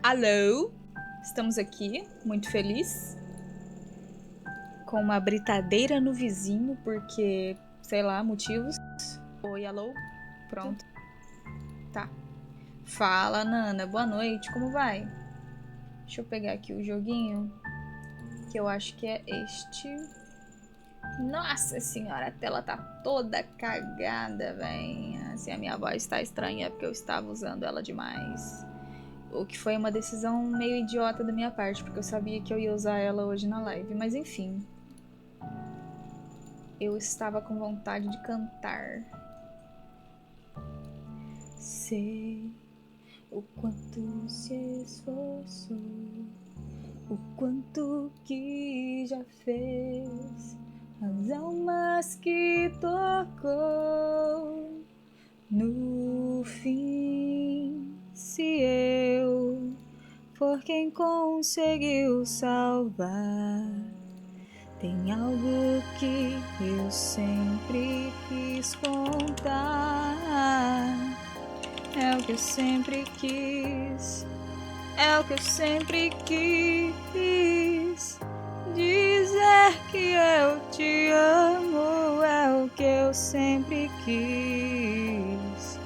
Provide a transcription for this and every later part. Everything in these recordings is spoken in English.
Alô? Estamos aqui, muito feliz, com uma britadeira no vizinho, porque, sei lá, motivos. Oi, alô? Pronto. Tá. Fala, Nana, boa noite, como vai? Deixa eu pegar aqui o joguinho, que eu acho que é este. Nossa senhora, a tela tá toda cagada, véi. Assim, a minha voz tá estranha porque eu estava usando ela demais. O que foi uma decisão meio idiota da minha parte, porque eu sabia que eu ia usar ela hoje na live. Mas enfim. Eu estava com vontade de cantar. Sei o quanto se esforçou, o quanto que já fez, as almas que tocou. No fim, se eu for quem conseguiu salvar, tem algo que eu sempre quis contar. É o que eu sempre quis, é o que eu sempre quis dizer que eu te amo. É o que eu sempre quis,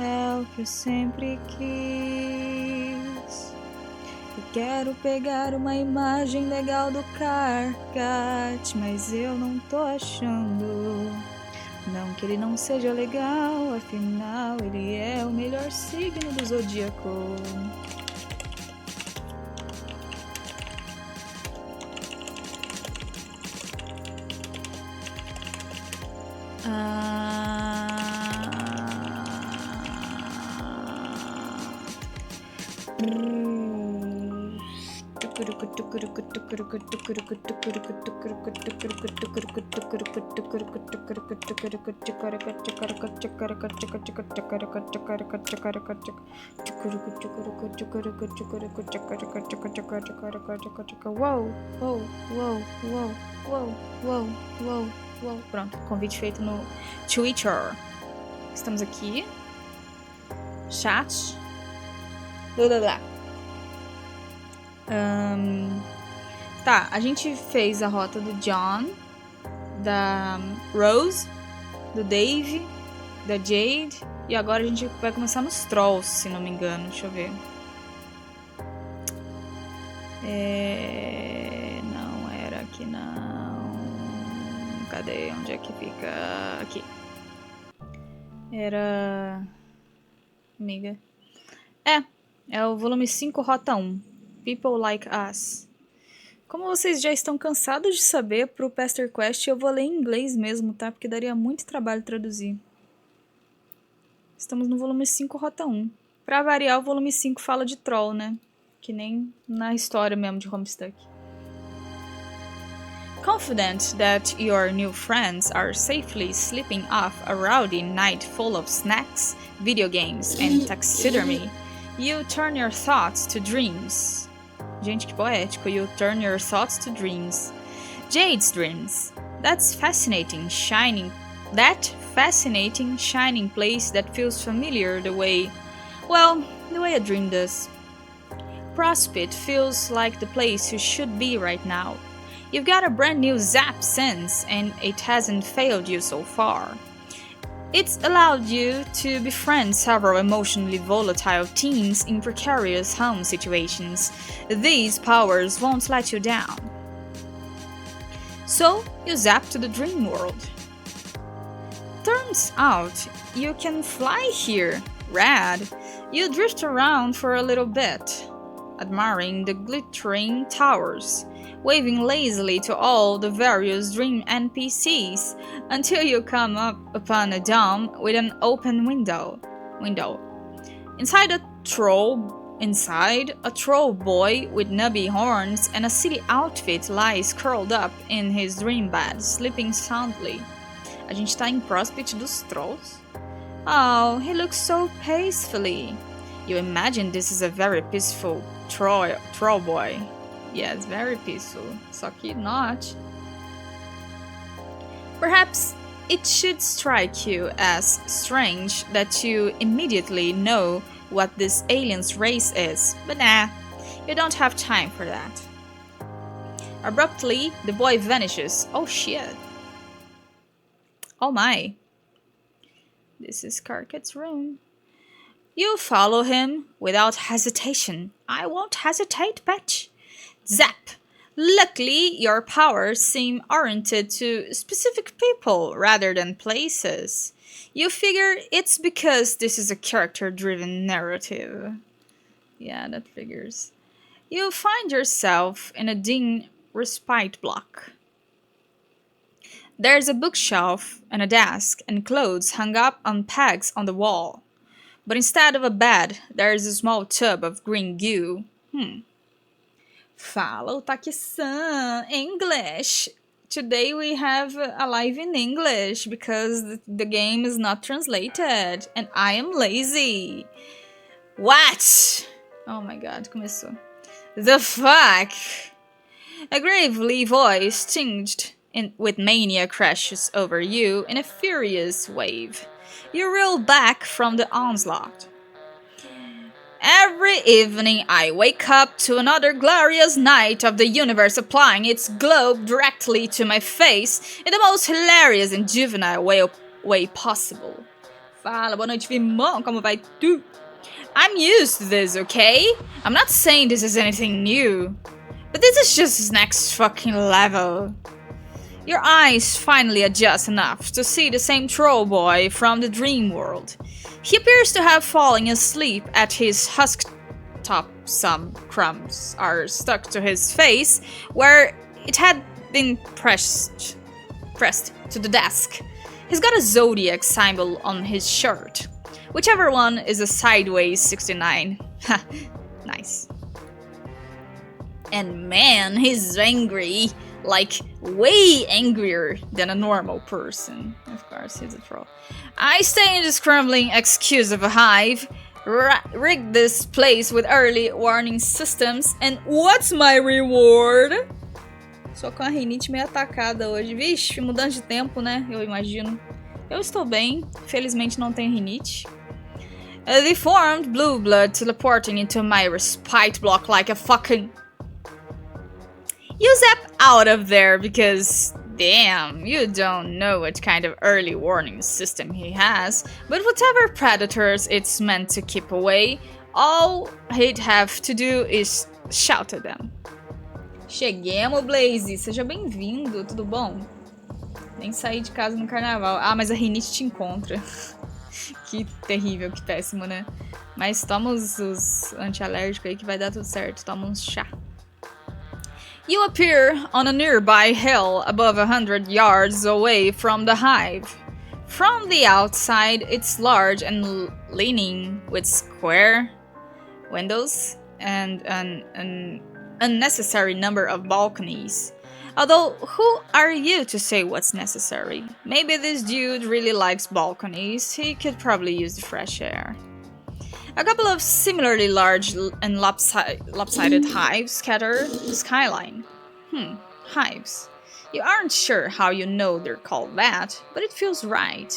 é o que eu sempre quis. Eu quero pegar uma imagem legal do KARKAT, mas eu não tô achando. Não que ele não seja legal, afinal ele é o melhor signo do zodíaco. Uou. Pronto, convite feito no Twitter. Estamos aqui. Chat. Tá, a gente fez a rota do John, da Rose, do Dave, da Jade, e agora a gente vai começar nos Trolls, se não me engano. Deixa eu ver. Não era aqui, não. Cadê? Onde é que fica? Aqui. Era... Amiga. É o volume 5, rota 1. People Like Us. Como vocês já estão cansados de saber, pro Pesterquest eu vou ler em inglês mesmo, tá? Porque daria muito trabalho traduzir. Estamos no volume 5, rota 1. Pra variar, o volume 5 fala de troll, né? Que nem na história mesmo de Homestuck. Confident that your new friends are safely sleeping off a rowdy night full of snacks, video games, and taxidermy, you turn your thoughts to dreams. Gente, que poético. You turn your thoughts to dreams. Jade's dreams. That fascinating, shining place that feels familiar the way a dream does. Prospect feels like the place you should be right now. You've got a brand new zap sense, and it hasn't failed you so far. It's allowed you to befriend several emotionally volatile teens in precarious home situations. These powers won't let you down. So, you zap to the dream world. Turns out, you can fly here. Rad. You drift around for a little bit, admiring the glittering towers, waving lazily to all the various dream NPCs, until you come up upon a dome with an open window. Inside a troll boy with nubby horns and a silly outfit lies curled up in his dream bed, sleeping soundly. A gente tá em Prospect dos Trolls? Oh, he looks so peacefully. You imagine this is a very peaceful troll boy. Yes, very peaceful. Só que not. Perhaps it should strike you as strange that you immediately know what this alien's race is, but nah, you don't have time for that. Abruptly, the boy vanishes. Oh shit. Oh my. This is KARKAT's room. You follow him without hesitation. I won't hesitate, bitch. Zap! Luckily, your powers seem oriented to specific people rather than places. You figure it's because this is a character-driven narrative. Yeah, that figures. You find yourself in a dim respite block. There's a bookshelf and a desk and clothes hung up on pegs on the wall. But instead of a bed, there's a small tub of green goo. Fala, Otaki-san, English. Today we have a live in English because the game is not translated and I am lazy. What? Oh my god, começou. The fuck? A gravely voice tinged with mania crashes over you in a furious wave. You reel back from the onslaught. Every evening I wake up to another glorious night of the universe applying its globe directly to my face in the most hilarious and juvenile way possible. Fala, boa noite, Vimão, como vai tu? I'm used to this, okay? I'm not saying this is anything new, but this is just his next fucking level. Your eyes finally adjust enough to see the same troll boy from the dream world. He appears to have fallen asleep at his husk top. Some crumbs are stuck to his face where it had been pressed to the desk. He's got a zodiac symbol on his shirt. Whichever one is a sideways 69. Ha, nice. And man, he's angry. Like, way angrier than a normal person. Of course, he's a troll. I stay in this crumbling excuse of a hive, rig this place with early warning systems, and what's my reward? Só com a rinite meio atacada hoje. Vixe, mudando de tempo, né? Eu imagino. Eu estou bem. Felizmente não tenho rinite. A deformed blue blood teleporting into my respite block like a fucking... You zap out of there because, damn, you don't know what kind of early warning system he has, but whatever predators it's meant to keep away, all he'd have to do is shout at them. Cheguemos, Blaze! Seja bem-vindo, tudo bom? Nem saí de casa no carnaval. Ah, mas a rinite te encontra. Que terrível, que péssimo, né? Mas toma os antialérgicos aí que vai dar tudo certo. Toma uns chá. You appear on a nearby hill above 100 yards away from the hive. From the outside, it's large and leaning with square windows and an unnecessary number of balconies. Although, who are you to say what's necessary? Maybe this dude really likes balconies. He could probably use the fresh air. A couple of similarly large and lopsided hives scatter the skyline. Hives. You aren't sure how you know they're called that, but it feels right.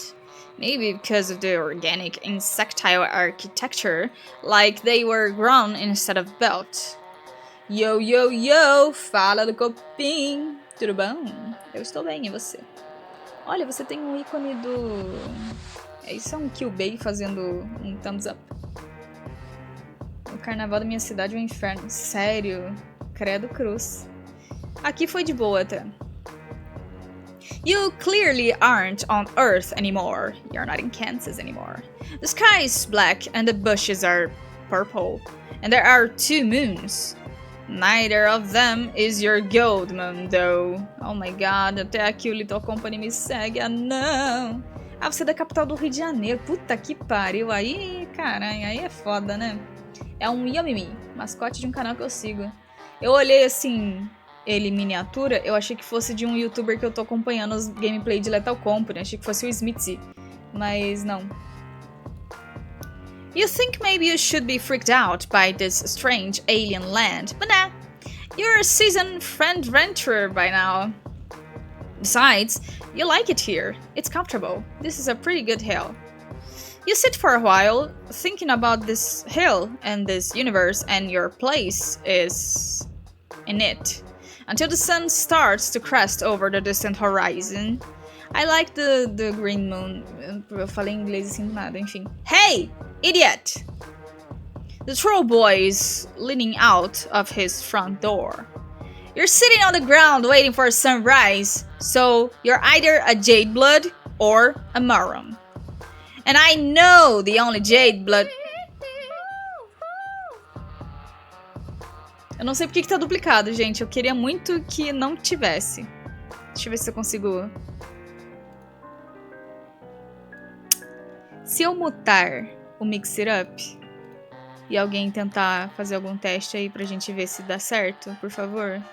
Maybe because of the organic insectile architecture, like they were grown instead of built. Yo, yo, yo! Fala do copim! Tudo bom? Eu estou bem, e você? Olha, você tem um ícone do... Isso é um Kyubei fazendo um thumbs up. O carnaval da minha cidade é um inferno. Sério? Credo cruz. Aqui foi de boa até. You clearly aren't on Earth anymore. You're not in Kansas anymore. The sky is black and the bushes are purple. And there are 2 moons. Neither of them is your gold moon, though. Oh my god, até aqui o Little Company me segue. Ah, não! Ah, você é da capital do Rio de Janeiro. Puta que pariu. Aí, caralho, aí é foda, né? É um Yamimi, mascote de um canal que eu sigo. Eu olhei assim, ele em miniatura, eu achei que fosse de um youtuber que eu tô acompanhando os gameplay de Lethal Company. Achei que fosse o Smithy, mas não. You think maybe you should be freaked out by this strange alien land, but nah, you're a seasoned friend venturer by now. Besides, you like it here. It's comfortable. This is a pretty good hill. You sit for a while, thinking about this hill and this universe, and your place is in it. Until the sun starts to crest over the distant horizon. I like the green moon. Eu falei em inglês assim do nada, enfim. Hey, idiot! The troll boy is leaning out of his front door. You're sitting on the ground waiting for sunrise, so you're either a jade blood or a moron. And I know the only jade blood... Eu não sei porque que tá duplicado, gente. Eu queria muito que não tivesse. Deixa eu ver se eu consigo... Se eu mutar o Mix It Up e alguém tentar fazer algum teste aí pra gente ver se dá certo, por favor.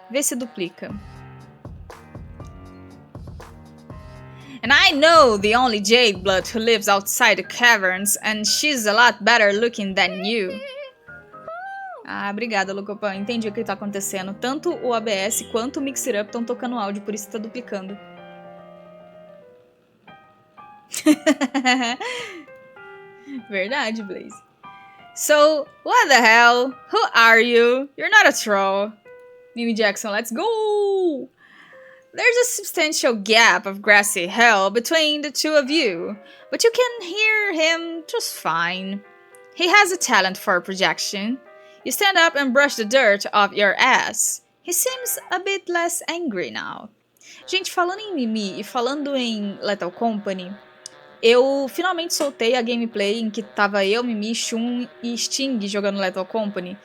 Vê se duplica. And I know the only jade blood who lives outside the caverns, and she's a lot better looking than you. Ah, obrigada, Lucopan. Entendi o que tá acontecendo. Tanto o ABS quanto o Mix It Up estão tocando áudio, por isso tá duplicando. Verdade, Blaze. So, what the hell? Who are you? You're not a troll. Mimi Jackson, let's go! There's a substantial gap of grassy hill between the two of you, but you can hear him just fine. He has a talent for projection. You stand up and brush the dirt off your ass. He seems a bit less angry now. Gente, falando em Mimi e falando em Lethal Company, eu finalmente soltei a gameplay em que tava eu, Mimi, Shun e Sting jogando Lethal Company.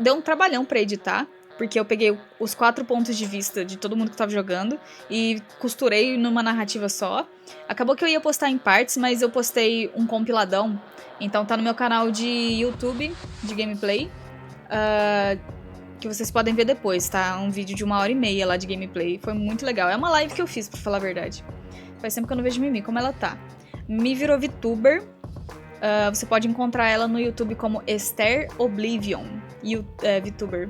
Deu um trabalhão pra editar, porque eu peguei os 4 pontos de vista de todo mundo que tava jogando e costurei numa narrativa só. Acabou que eu ia postar em partes, mas eu postei um compiladão. Então tá no meu canal de YouTube, de gameplay, que vocês podem ver depois, tá? Um vídeo de 1h30 lá de gameplay. Foi muito legal. É uma live que eu fiz, pra falar a verdade. Faz tempo que eu não vejo Mimi, como ela tá. Mimi virou VTuber. Você pode encontrar ela no YouTube como Esther Oblivion, VTuber.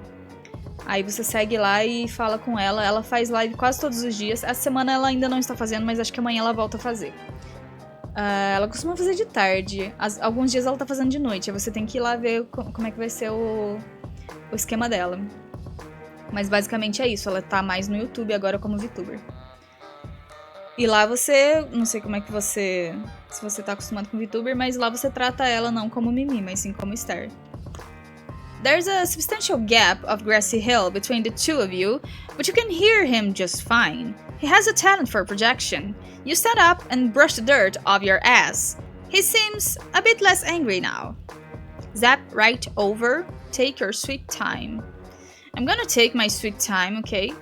Aí você segue lá e fala com ela. Ela faz live quase todos os dias. Essa semana ela ainda não está fazendo, mas acho que amanhã ela volta a fazer. Ela costuma fazer de tarde. Alguns dias ela tá fazendo de noite. Aí você tem que ir lá ver como é que vai ser o esquema dela. Mas basicamente é isso. Ela tá mais no YouTube agora como VTuber. E lá você... Não sei como é que você... Se você tá acostumado com VTuber, mas lá você trata ela não como Mimi, mas sim como Star. There's a substantial gap of grassy hill between the two of you, but you can hear him just fine. He has a talent for projection. You stand up and brush the dirt off your ass. He seems a bit less angry now. Zap right over. Take your sweet time. I'm gonna take my sweet time, okay?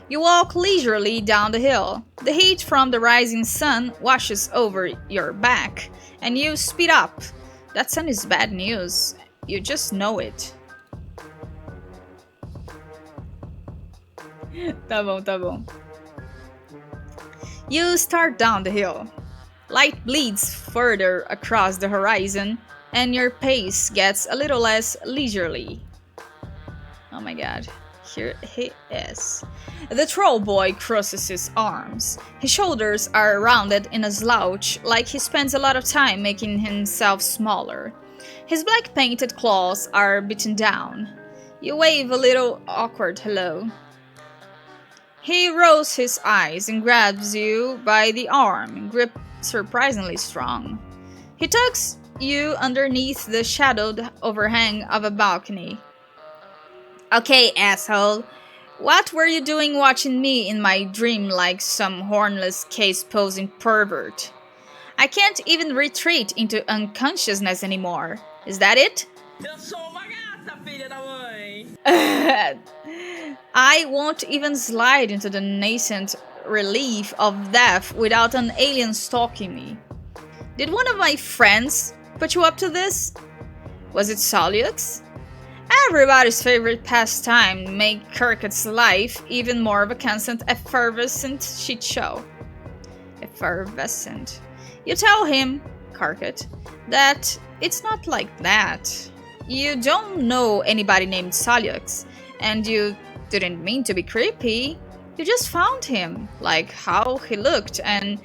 You walk leisurely down the hill. The heat from the rising sun washes over your back, and you speed up. That sun is bad news. You just know it. Tá bom. You start down the hill. Light bleeds further across the horizon, and your pace gets a little less leisurely. Oh my god. Here he is. The troll boy crosses his arms. His shoulders are rounded in a slouch, like he spends a lot of time making himself smaller. His black painted claws are beaten down. You wave a little awkward hello. He rolls his eyes and grabs you by the arm, grip surprisingly strong. He tucks you underneath the shadowed overhang of a balcony. Okay, asshole. What were you doing watching me in my dream like some hornless case-posing pervert? I can't even retreat into unconsciousness anymore. Is that it? Eu sou uma gata, filha da mãe! I won't even slide into the nascent relief of death without an alien stalking me. Did one of my friends put you up to this? Was it Solux? Everybody's favorite pastime make KARKAT's life even more of a constant effervescent shit show. Effervescent. You tell him, KARKAT, that it's not like that. You don't know anybody named Solux, and you didn't mean to be creepy. You just found him, like how he looked, and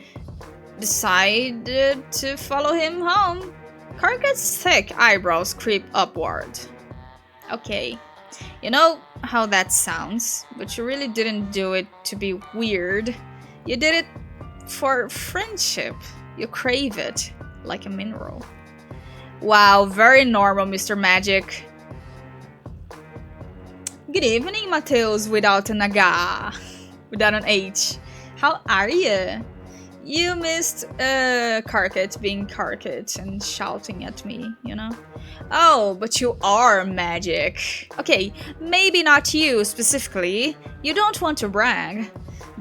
decided to follow him home. KARKAT's thick eyebrows creep upward. Okay, you know how that sounds, but you really didn't do it to be weird. You did it for friendship. You crave it, like a mineral. Wow, very normal, Mr. Magic. Good evening, Mateus, without an H. Without an H. How are you? You missed KARKAT being KARKAT and shouting at me, you know? Oh, but you are magic. Okay, maybe not you specifically. You don't want to brag.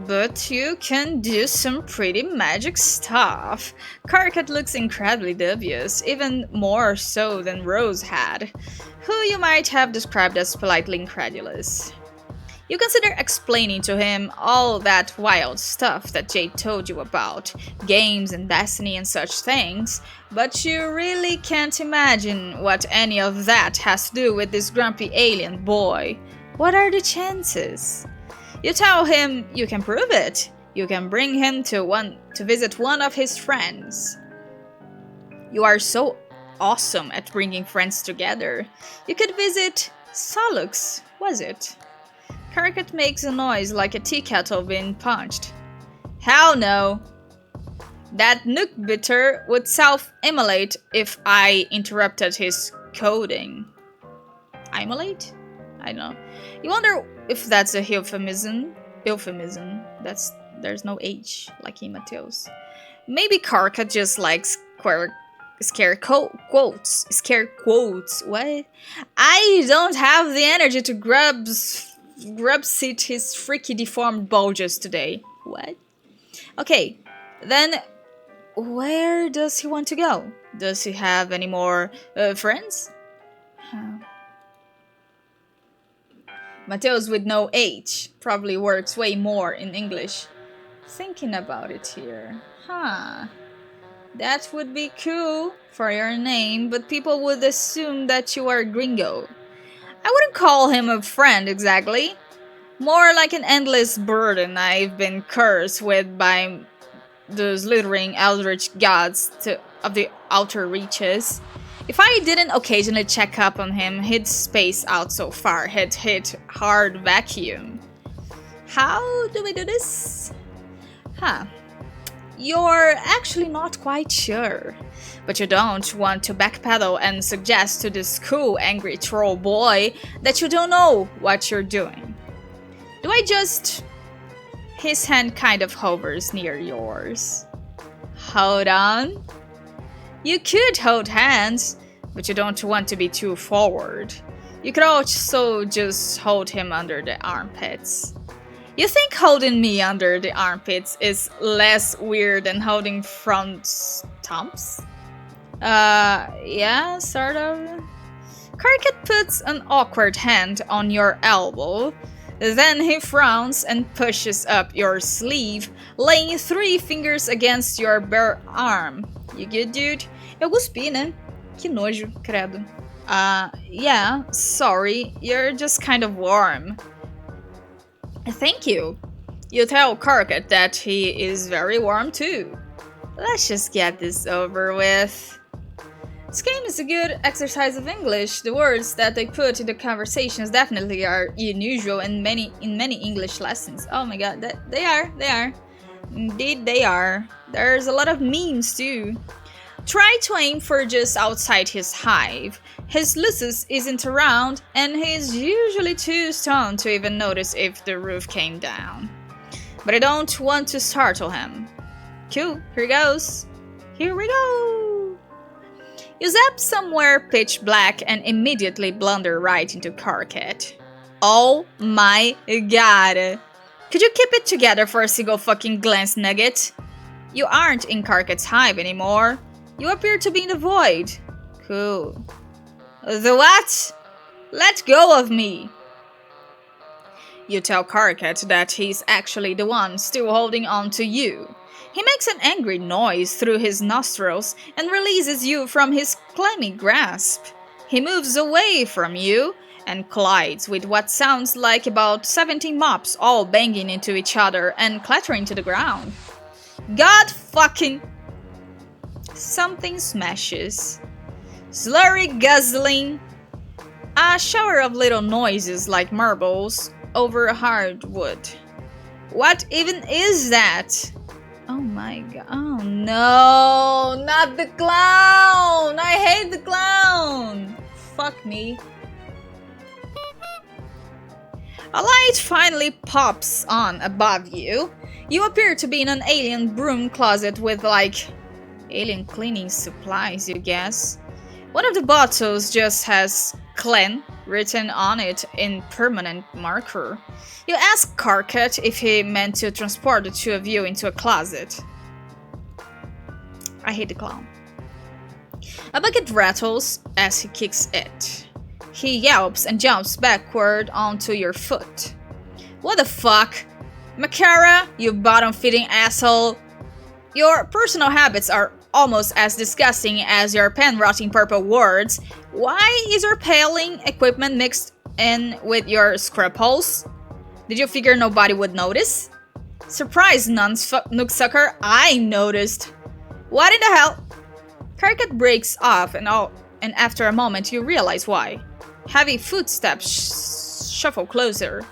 But you can do some pretty magic stuff. KARKAT looks incredibly dubious, even more so than Rose had, who you might have described as politely incredulous. You consider explaining to him all that wild stuff that Jade told you about, games and destiny and such things, but you really can't imagine what any of that has to do with this grumpy alien boy. What are the chances? You tell him you can prove it. You can bring him to visit one of his friends. You are so awesome at bringing friends together. You could visit Solux, was it? KARKAT makes a noise like a tea kettle being punched. Hell no. That Nookbitter would self-immolate if I interrupted his coding. Immolate? I don't know. You wonder if that's a euphemism. There's no H, like in Mateus. Maybe KARKAT just likes scare quotes. What? I don't have the energy to grub sit his freaky deformed bulges today. What? Okay, then where does he want to go? Does he have any more friends? Mateus with no H probably works way more in English. Thinking about it here. That would be cool for your name, but people would assume that you are gringo. I wouldn't call him a friend exactly. More like an endless burden I've been cursed with by the slithering eldritch gods of the outer reaches. If I didn't occasionally check up on him, he'd space out so far, he'd hit hard vacuum. How do we do this? You're actually not quite sure. But you don't want to backpedal and suggest to this cool, angry troll boy that you don't know what you're doing. Do I just... His hand kind of hovers near yours. Hold on. You could hold hands, but you don't want to be too forward. You could also just hold him under the armpits. You think holding me under the armpits is less weird than holding front stumps? Yeah, sort of. KARKAT puts an awkward hand on your elbow. Then he frowns and pushes up your sleeve, laying 3 fingers against your bare arm. You good, dude? Eu cuspi, né? Que nojo, credo. Yeah, sorry, you're just kind of warm. Thank you. You tell KARKAT that he is very warm too. Let's just get this over with. This game is a good exercise of English. The words that they put in the conversations definitely are unusual in many English lessons. Oh my god, they are. Indeed they are. There's a lot of memes too. Try to aim for just outside his hive. His Lucis isn't around, and he's usually too stoned to even notice if the roof came down. But I don't want to startle him. Cool, here goes. Here we go! You zap somewhere pitch black and immediately blunder right into KARKAT. Oh my god! Could you keep it together for a single fucking glance, Nugget? You aren't in KARKAT's hive anymore. You appear to be in the void. Cool. The what? Let go of me! You tell KARKAT that he's actually the one still holding on to you. He makes an angry noise through his nostrils and releases you from his clammy grasp. He moves away from you and collides with what sounds like about 17 mops all banging into each other and clattering to the ground. God fucking... Something smashes. Slurry guzzling. A shower of little noises like marbles over hardwood. What even is that? Oh my god. Oh no, not the clown! I hate the clown! Fuck me. A light finally pops on above you. You appear to be in an alien broom closet with like alien cleaning supplies, you guess. One of the bottles just has Clen written on it in permanent marker. You ask KARKAT if he meant to transport the two of you into a closet. I hate the clown. A bucket rattles as he kicks it. He yelps and jumps backward onto your foot. What the fuck? Makara, you bottom-feeding asshole. Your personal habits are almost as disgusting as your pen-rotting purple words. Why is your paling equipment mixed in with your scrap holes? Did you figure nobody would notice? Surprise, Nooksucker, I noticed. What in the hell? KARKAT breaks off and after a moment you realize why. Heavy footsteps shuffle closer.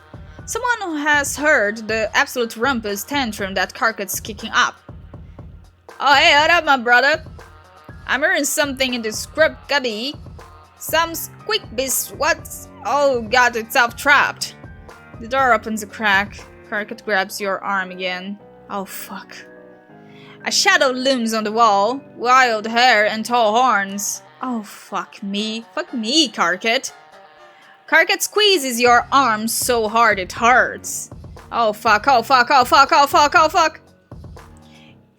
Someone who has heard the absolute rumpus tantrum that KARKAT's kicking up. Oh hey, what up my brother? I'm hearing something in the scrap cubby. Some squeak beast, what's... Oh god, it's self-trapped. The door opens a crack. KARKAT grabs your arm again. Oh fuck. A shadow looms on the wall. Wild hair and tall horns. Oh fuck me. Fuck me, KARKAT. KARKAT squeezes your arm so hard it hurts. Oh fuck, oh fuck, oh fuck, oh fuck, oh fuck.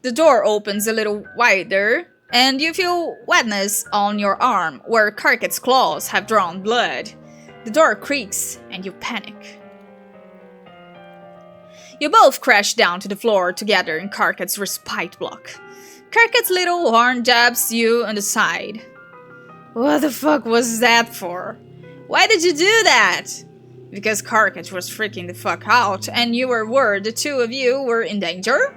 The door opens a little wider, and you feel wetness on your arm where KARKAT's claws have drawn blood. The door creaks, and you panic. You both crash down to the floor together in KARKAT's respite block. KARKAT's little horn jabs you on the side. What the fuck was that for? Why did you do that? Because KARKAT was freaking the fuck out, and you were worried the two of you were in danger?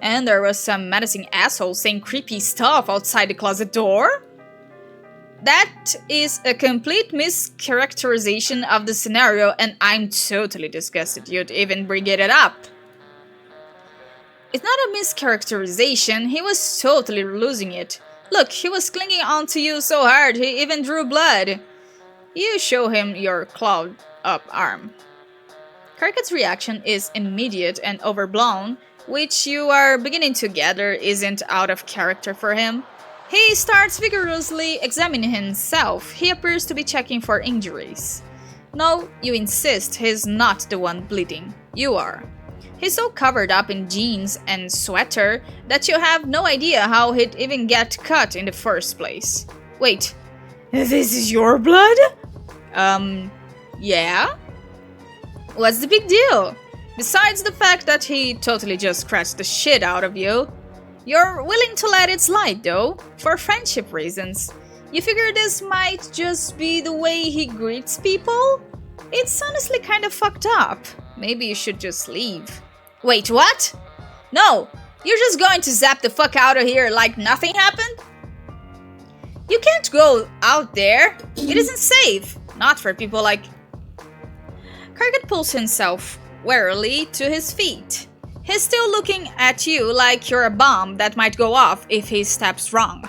And there was some menacing asshole saying creepy stuff outside the closet door? That is a complete mischaracterization of the scenario, and I'm totally disgusted you'd even bring it up. It's not a mischaracterization, he was totally losing it. Look, he was clinging onto you so hard he even drew blood. You show him your clawed up arm. KARKAT's reaction is immediate and overblown, which you are beginning to gather isn't out of character for him. He starts vigorously examining himself. He appears to be checking for injuries. No, you insist he's not the one bleeding. You are. He's so covered up in jeans and sweater that you have no idea how he'd even get cut in the first place. Wait, this is your blood? Yeah? What's the big deal? Besides the fact that he totally just scratched the shit out of you, you're willing to let it slide though, for friendship reasons. You figure this might just be the way he greets people? It's honestly kind of fucked up. Maybe you should just leave. Wait, what? No, you're just going to zap the fuck out of here like nothing happened? You can't go out there. It isn't safe. Not for people like... KARKAT pulls himself warily to his feet. He's still looking at you like you're a bomb that might go off if he steps wrong.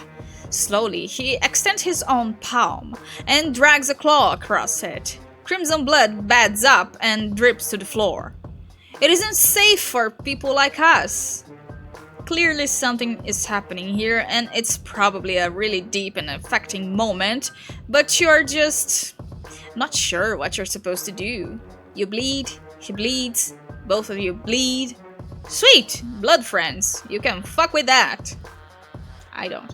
Slowly, he extends his own palm and drags a claw across it. Crimson blood bads up and drips to the floor. It isn't safe for people like us. Clearly something is happening here, and it's probably a really deep and affecting moment, but you're just not sure what you're supposed to do. You bleed, he bleeds, both of you bleed. Sweet! Blood friends. You can fuck with that. I don't.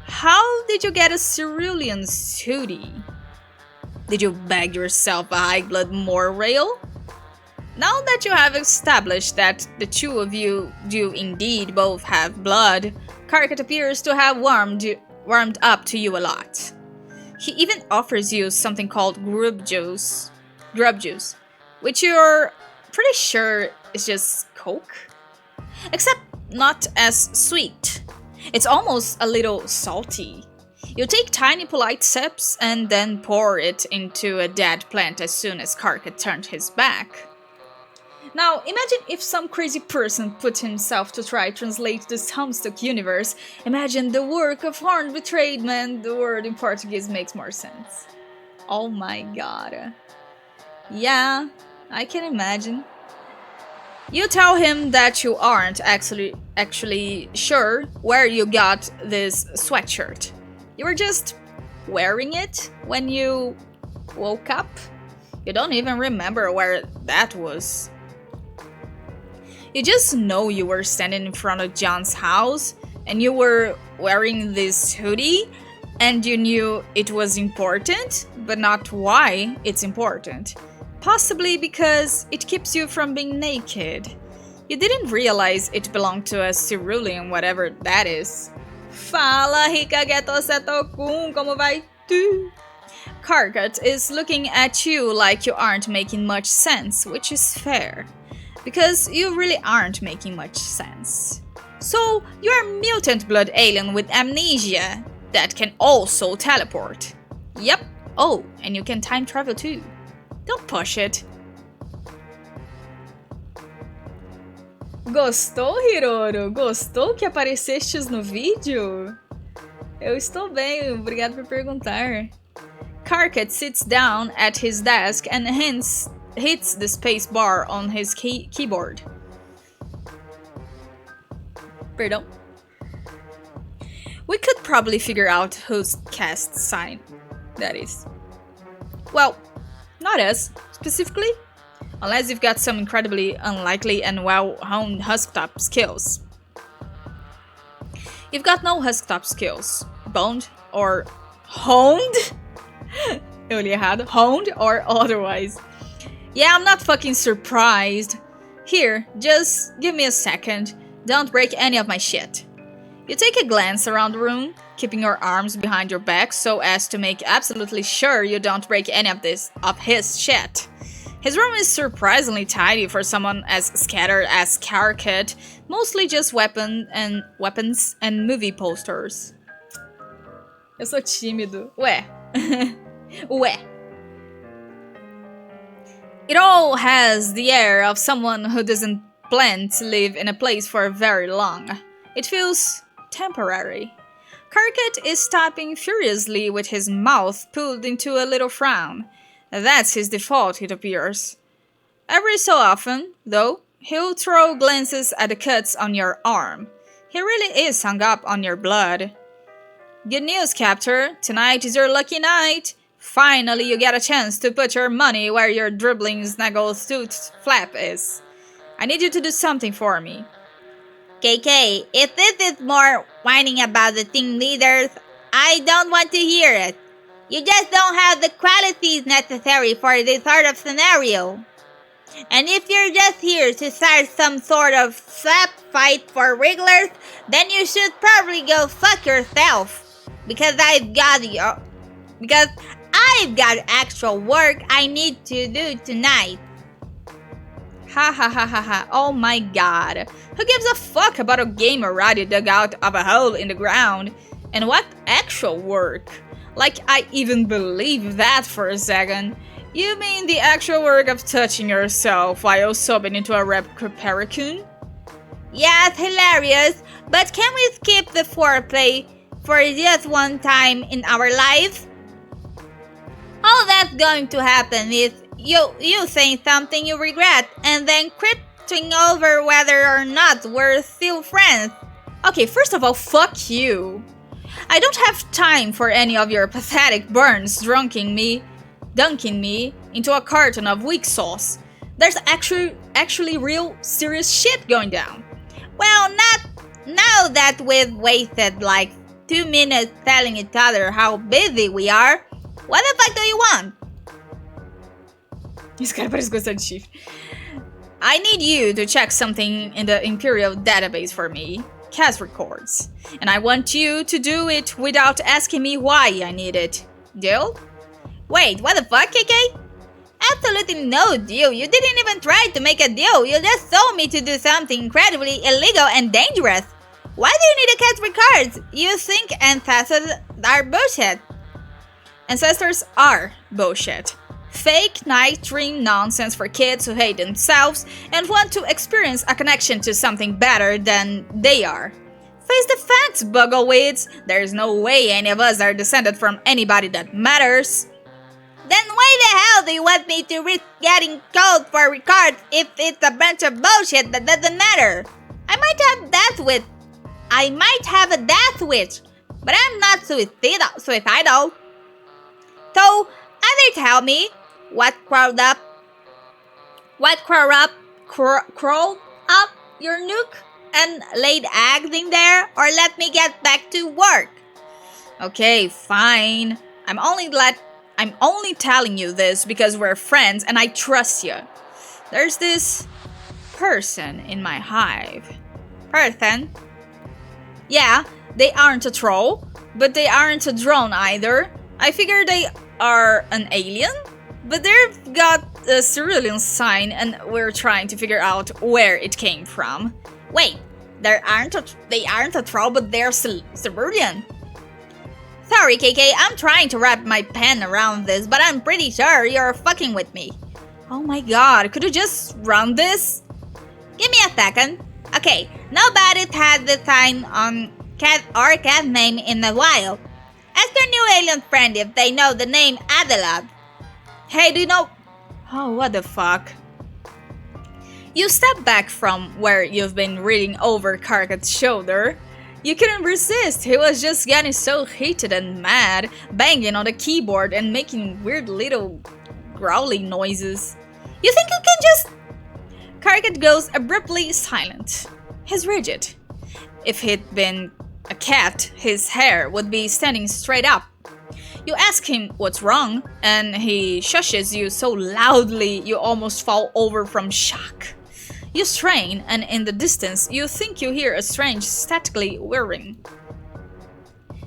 How did you get a cerulean sooty? Did you bag yourself a high blood morail? Now that you have established that the two of you do indeed both have blood, KARKAT appears to have warmed up to you a lot. He even offers you something called grub juice, which you're pretty sure is just Coke. Except not as sweet. It's almost a little salty. You take tiny polite sips and then pour it into a dead plant as soon as KARKAT turned his back. Now, imagine if some crazy person put himself to try translate this homestuck universe. Imagine the work of horned betrayed man. The word in Portuguese makes more sense. Oh my god. Yeah, I can imagine. You tell him that you aren't actually sure where you got this sweatshirt. You were just wearing it when you woke up. You don't even remember where that was. You just know you were standing in front of John's house and you were wearing this hoodie and you knew it was important, but not why it's important. Possibly because it keeps you from being naked. You didn't realize it belonged to a cerulean, whatever that is. Fala, rica ghetto setokun, como vai tu? KARKAT is looking at you like you aren't making much sense, which is fair. Because you really aren't making much sense. So, you're a mutant blood alien with amnesia that can also teleport. Yep. Oh, and you can time travel too. Don't push it. Gostou, Hiroro? Gostou que aparecestes no vídeo? Eu estou bem, obrigado por perguntar. KARKAT sits down at his desk and hits the space bar on his keyboard. Perdão. We could probably figure out whose cast sign that is. Well, not us, specifically. Unless you've got some incredibly unlikely and well-honed husktop skills. You've got no husktop skills. Boned or honed? Eu li errado. Honed or otherwise. Yeah, I'm not fucking surprised. Here, just give me a second. Don't break any of my shit. You take a glance around the room, keeping your arms behind your back so as to make absolutely sure you don't break any of his shit. His room is surprisingly tidy for someone as scattered as KARKAT, mostly just weapons and movie posters. Eu sou tímido. Ué. Ué. It all has the air of someone who doesn't plan to live in a place for very long. It feels temporary. KARKAT is tapping furiously with his mouth pulled into a little frown. That's his default, it appears. Every so often, though, he'll throw glances at the cuts on your arm. He really is hung up on your blood. Good news, Captor. Tonight is your lucky night. Finally, you get a chance to put your money where your dribbling snaggletooth flap is. I need you to do something for me. KK, if this is more whining about the team leaders, I don't want to hear it. You just don't have the qualities necessary for this sort of scenario. And if you're just here to start some sort of slap fight for regulars, then you should probably go fuck yourself. Because I've got actual work I need to do tonight. Ha ha ha ha ha, oh my god. Who gives a fuck about a game already dug out of a hole in the ground? And what actual work? Like I even believe that for a second. You mean the actual work of touching yourself while sobbing into a replica raccoon? Yes, hilarious, but can we skip the foreplay for just one time in our lives? All that's going to happen is you saying something you regret and then crypting over whether or not we're still friends. Okay, first of all, fuck you. I don't have time for any of your pathetic burns dunking me into a carton of weak sauce. There's actually real serious shit going down. Well, not now that we've wasted like 2 minutes telling each other how busy we are. What the fuck do you want? Esse cara parece gostar de chifre. I need you to check something in the Imperial database for me. Cast records. And I want you to do it without asking me why I need it. Deal? Wait, what the fuck, KK? absolutely no deal. You didn't even try to make a deal. You just told me to do something incredibly illegal and dangerous. Why do you need a cat with cards? You think ancestors are bullshit. Ancestors are bullshit. Fake night dream nonsense for kids who hate themselves and want to experience a connection to something better than they are. Face the facts, buggleweeds. There's no way any of us are descended from anybody that matters. Then why the hell do you want me to risk getting cold for cards if it's a bunch of bullshit that doesn't matter? I might have a death wish, but I'm not suicidal. So, either tell me what crawled up your nuke and laid eggs in there, or let me get back to work. Okay, fine. I'm only telling you this because we're friends and I trust you. There's this person in my hive. Person? Yeah, they aren't a troll, but they aren't a drone either. I figure they are an alien, but they've got a cerulean sign and we're trying to figure out where it came from. Wait, they aren't a troll, but they're cerulean. Sorry, KK, I'm trying to wrap my pen around this, but I'm pretty sure you're fucking with me. Oh my god, could you just run this? Give me a second. Okay, nobody's had the sign on cat or cat name in a while. Ask your new alien friend if they know the name Adelard. Hey, do you know... Oh, what the fuck? You step back from where you've been reading over KARKAT's shoulder. You couldn't resist, he was just getting so heated and mad, banging on the keyboard and making weird little growling noises. You think you can just... KARKAT goes abruptly silent. He's rigid. If he'd been a cat, his hair would be standing straight up. You ask him what's wrong, and he shushes you so loudly you almost fall over from shock. You strain, and in the distance, you think you hear a strange statically whirring.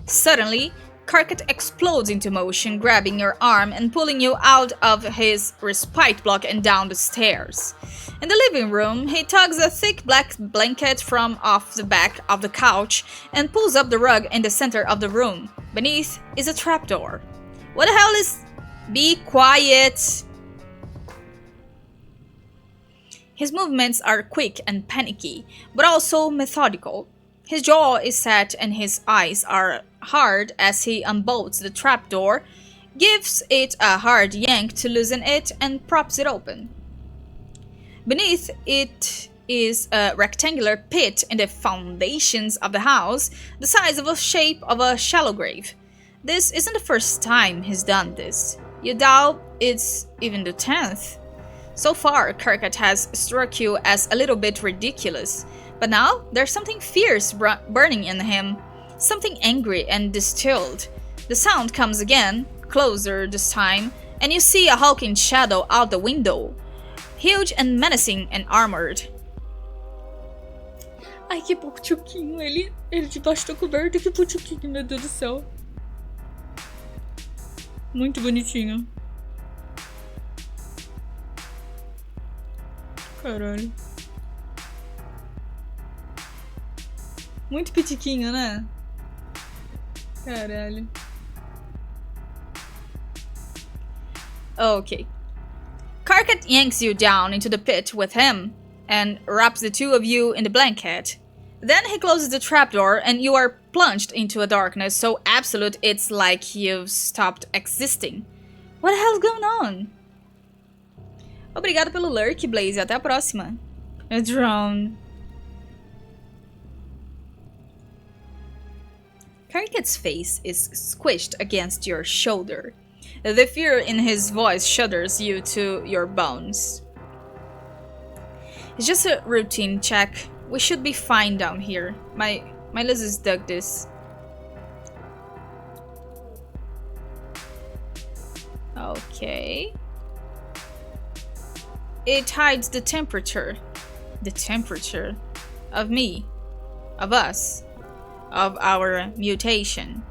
Suddenly, KARKAT explodes into motion, grabbing your arm and pulling you out of his respite block and down the stairs. In the living room, he tugs a thick black blanket from off the back of the couch and pulls up the rug in the center of the room. Beneath is a trapdoor. What the hell is... Be quiet! His movements are quick and panicky, but also methodical. His jaw is set and his eyes are hard as he unbolts the trapdoor, gives it a hard yank to loosen it, and props it open. Beneath it is a rectangular pit in the foundations of the house, the size of a shape of a shallow grave. This isn't the first time he's done this. You doubt it's even the 10th. So far, KARKAT has struck you as a little bit ridiculous, but now there's something fierce burning in him, something angry and distilled. The sound comes again, closer this time, and you see a hulking shadow out the window, huge and menacing and armored. Ai, que puchuquinho, ele debaixo da coberta, que puchuquinho, meu Deus do céu. Muito bonitinho. Caralho. Muito pitiquinho, né? Caralho. Okay. KARKAT yanks you down into the pit with him and wraps the two of you in the blanket. Then he closes the trapdoor and you are plunged into a darkness so absolute it's like you've stopped existing. What the hell's going on? Obrigado pelo lurk, Blaze. Até a próxima. A drone. KARKAT's face is squished against your shoulder. The fear in his voice shudders you to your bones. It's just a routine check. We should be fine down here. My lizards dug this. Okay. It hides the temperature. The temperature of me. Of us. Of our mutation.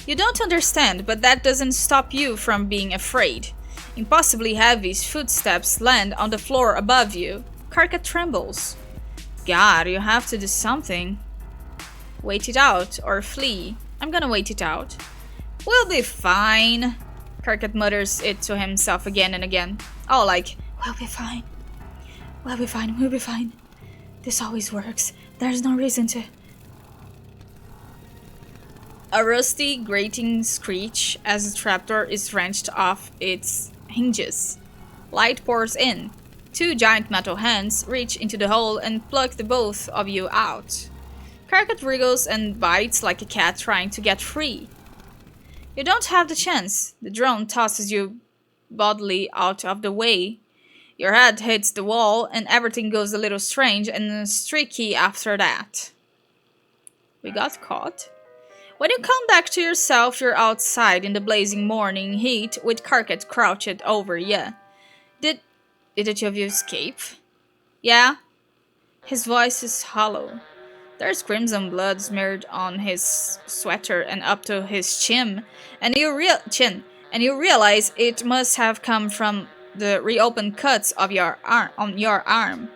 You don't understand, but that doesn't stop you from being afraid. Impossibly heavy footsteps land on the floor above you. KARKAT trembles. God, you have to do something. Wait it out or flee. I'm gonna wait it out. We'll be fine. KARKAT mutters it to himself again and again. All like, we'll be fine. We'll be fine, we'll be fine. This always works. There's no reason to... A rusty, grating screech as the trapdoor is wrenched off its hinges. Light pours in. 2 giant metal hands reach into the hole and pluck the both of you out. KARKAT wriggles and bites like a cat trying to get free. You don't have the chance. The drone tosses you bodily out of the way. Your head hits the wall and everything goes a little strange and streaky after that. We got caught. When you come back to yourself, you're outside in the blazing morning heat with KARKAT crouched over you. Did the 2 of you escape? Yeah? His voice is hollow. There's crimson blood smeared on his sweater and up to his chin, and you realize it must have come from the reopened cuts of your arm on your arm.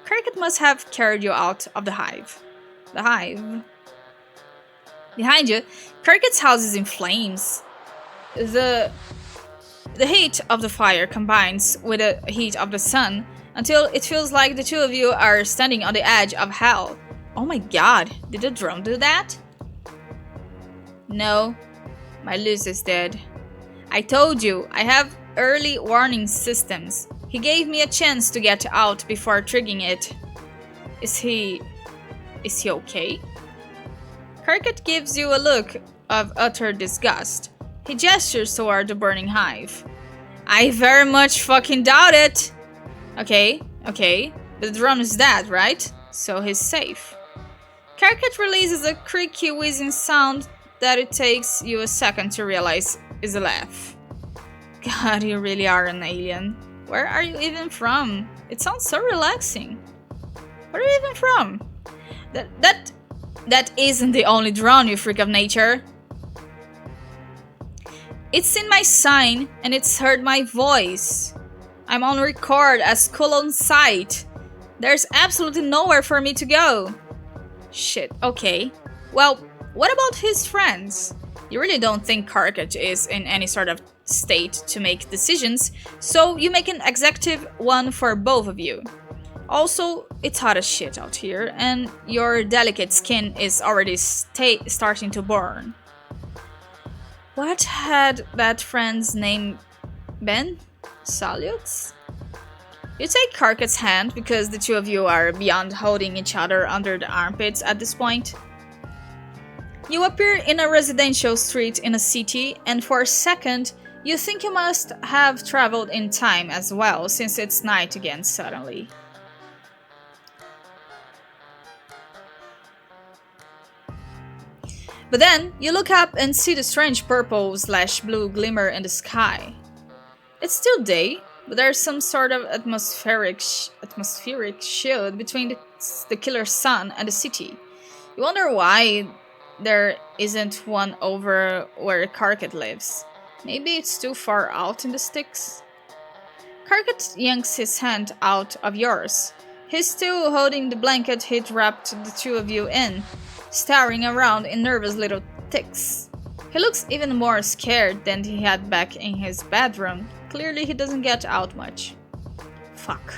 KARKAT must have carried you out of the hive. The hive. Behind you, KARKAT's house is in flames. The heat of the fire combines with the heat of the sun until it feels like the 2 of you are standing on the edge of hell. Oh my god, did the drone do that? No, my Luz is dead. I told you, I have early warning systems. He gave me a chance to get out before triggering it. Is he okay? KARKAT gives you a look of utter disgust. He gestures toward the burning hive. I very much fucking doubt it! Okay, but the drone is dead, right? So he's safe. KARKAT releases a creaky whizzing sound that it takes you a second to realize is a laugh. God, you really are an alien. Where are you even from? It sounds so relaxing. Where are you even from? That isn't the only drone, you freak of nature. It's seen my sign and it's heard my voice. I'm on record as cool on sight. There's absolutely nowhere for me to go. Shit, okay. Well, what about his friends? You really don't think KARKAT is in any sort of state to make decisions, so you make an executive one for both of you. Also, it's hot as shit out here, and your delicate skin is already starting to burn. What had that friend's name been? Salutes? You take KARKAT's hand because the 2 of you are beyond holding each other under the armpits at this point. You appear in a residential street in a city, and for a second, you think you must have traveled in time as well, since it's night again suddenly. But then, you look up and see the strange purple/blue glimmer in the sky. It's still day, but there's some sort of atmospheric shield between the killer sun and the city. You wonder why there isn't one over where KARKAT lives. Maybe it's too far out in the sticks? KARKAT yanks his hand out of yours. He's still holding the blanket he'd wrapped the 2 of you in, staring around in nervous little ticks. He looks even more scared than he had back in his bedroom. Clearly he doesn't get out much. Fuck.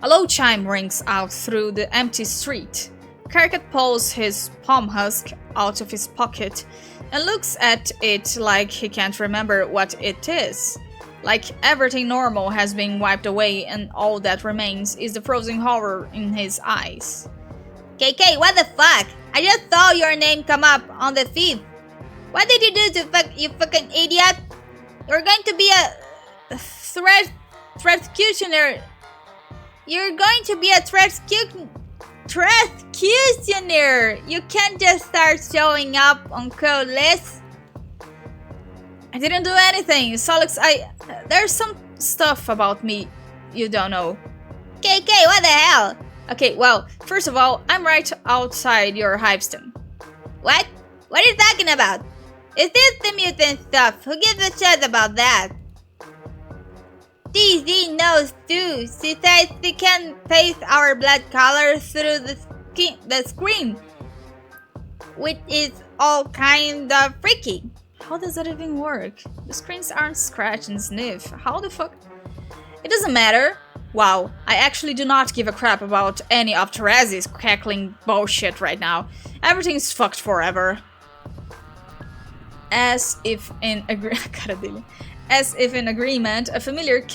A low chime rings out through the empty street. KARKAT pulls his palm husk out of his pocket and looks at it like he can't remember what it is. Like everything normal has been wiped away and all that remains is the frozen horror in his eyes. KK, what the fuck? I just saw your name come up on the feed. What did you do you fucking idiot? You're going to be a executioner. You're going to be a executioner. You can't just start showing up on code lists. I didn't do anything, Solix. There's some stuff about me you don't know. KK, what the hell? Okay, well, first of all, I'm right outside your hiveston. What? What are you talking about? Is this the mutant stuff? Who gives a shit about that? DZ knows too. She says she can taste our blood color through the screen, which is all kind of freaky. How does that even work? The screens aren't scratch and sniff. How the fuck? It doesn't matter. Wow, I actually do not give a crap about any of Teresa's cackling bullshit right now. Everything's fucked forever. As if in agreement, a familiar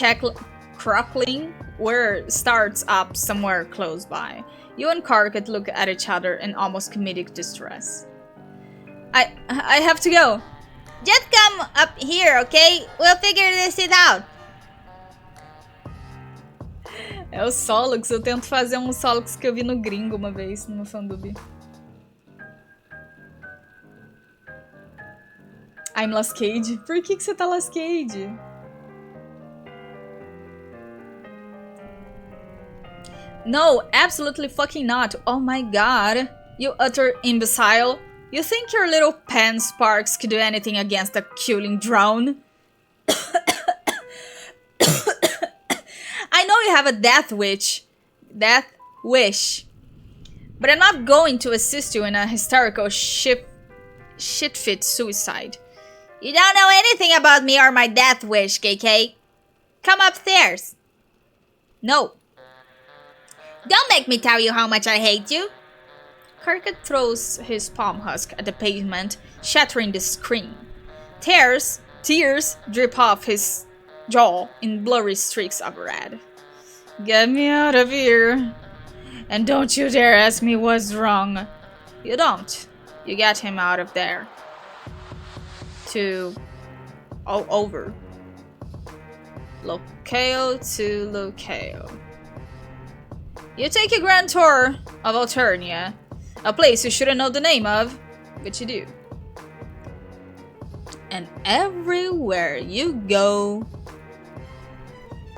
crackling whir starts up somewhere close by. You and KARKAT look at each other in almost comedic distress. I have to go. Just come up here, okay? We'll figure this out. É o Solux, eu tento fazer um Solux que eu vi no gringo uma vez, numa fandub. I'm Lascade. Por que você tá Lascade? No, absolutely fucking not. Oh my god. You utter imbecile. You think your little pen sparks could do anything against a killing drone? I know you have a death wish, but I'm not going to assist you in a hysterical shit-fit suicide. You don't know anything about me or my death wish, KK. Come upstairs. No. Don't make me tell you how much I hate you. KARKAT throws his palm husk at the pavement, shattering the screen. Tears drip off his jaw in blurry streaks of red. Get me out of here. And don't you dare ask me what's wrong. You don't. You get him out of there. Over. Locale to locale. You take a grand tour of Alternia. A place you shouldn't know the name of, but you do. And everywhere you go,